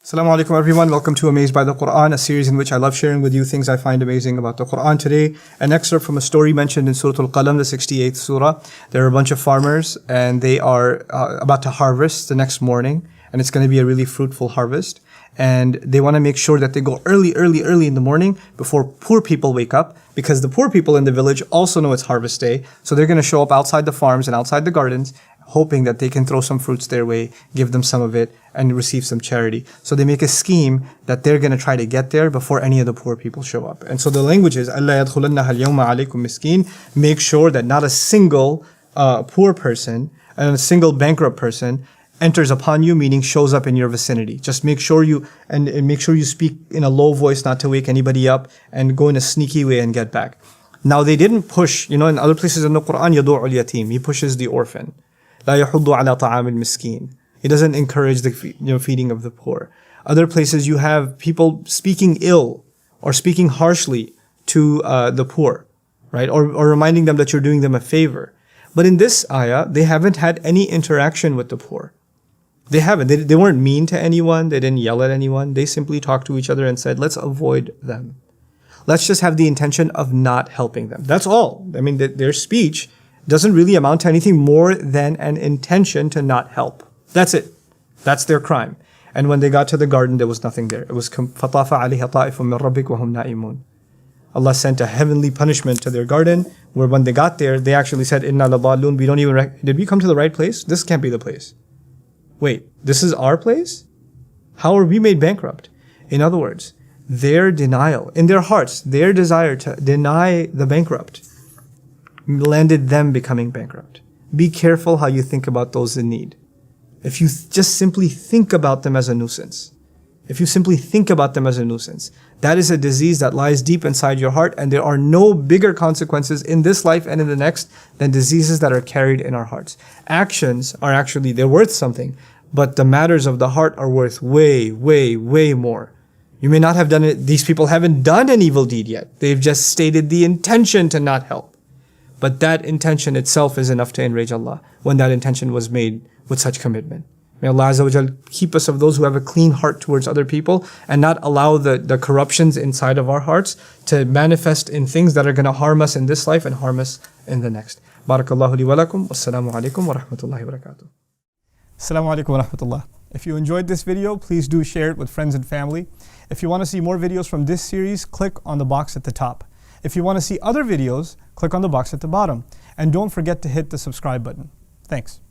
Assalamu alaikum everyone, welcome to Amazed by the Quran, a series in which I love sharing with you things I find amazing about the Quran. Today, an excerpt from a story mentioned in Surah Al-Qalam, the 68th surah. There are a bunch of farmers and they are about to harvest the next morning, and it's going to be a really fruitful harvest. And they want to make sure that they go early in the morning before poor people wake up, because the poor people in the village also know it's harvest day. So they're going to show up outside the farms and outside the gardens, hoping that they can throw some fruits their way, give them some of it, and receive some charity. So they make a scheme that they're going to try to get there before any of the poor people show up. And so the language is, أَلَّا يَدْخُلَنَّهَا الْيَوْمَ عَلَيْكُمْ مِسْكِينٌ. Make sure that not a single poor person and a single bankrupt person enters upon you, meaning shows up in your vicinity. Just make sure you speak in a low voice, not to wake anybody up, and go in a sneaky way and get back. Now they didn't push, in other places in the Quran, يَدُعُ الْيَتِيمِ. He pushes the orphan. لا يحض على طعام المسكين. He doesn't encourage the feeding of the poor. Other places you have people speaking ill or speaking harshly to the poor, right? Or reminding them that you're doing them a favor. But in this ayah, they haven't had any interaction with the poor. They haven't. They weren't mean to anyone. They didn't yell at anyone. They simply talked to each other and said, let's avoid them. Let's just have the intention of not helping them. That's all. I mean, their speech doesn't really amount to anything more than an intention to not help. That's it. That's their crime. And when they got to the garden, there was nothing there. It was فَطَافَ عَلَيْهَا طَائِفٌ مِّن رَبِّكَ وَهُمْ نَائِمُونَ. Allah sent a heavenly punishment to their garden, where when they got there, they actually said, إِنَّا لَضَالُونَ. We don't even did we come to the right place? This can't be the place. Wait, this is our place? How are we made bankrupt? In other words, their denial, in their hearts, their desire to deny the bankrupt, landed them becoming bankrupt. Be careful how you think about those in need. If you just simply think about them as a nuisance, that is a disease that lies deep inside your heart, and there are no bigger consequences in this life and in the next than diseases that are carried in our hearts. Actions are actually, they're worth something, but the matters of the heart are worth way, way, way more. You may not have done it, these people haven't done an evil deed yet. They've just stated the intention to not help. But that intention itself is enough to enrage Allah when that intention was made with such commitment. May Allah Azza wa Jal keep us of those who have a clean heart towards other people and not allow the corruptions inside of our hearts to manifest in things that are going to harm us in this life and harm us in the next. Barakallahu li wa lakum. Wassalamu alaikum wa rahmatullahi wa barakatuh. Assalamu alaikum wa rahmatullah. If you enjoyed this video, please do share it with friends and family. If you want to see more videos from this series, click on the box at the top. If you want to see other videos, click on the box at the bottom. And don't forget to hit the subscribe button. Thanks.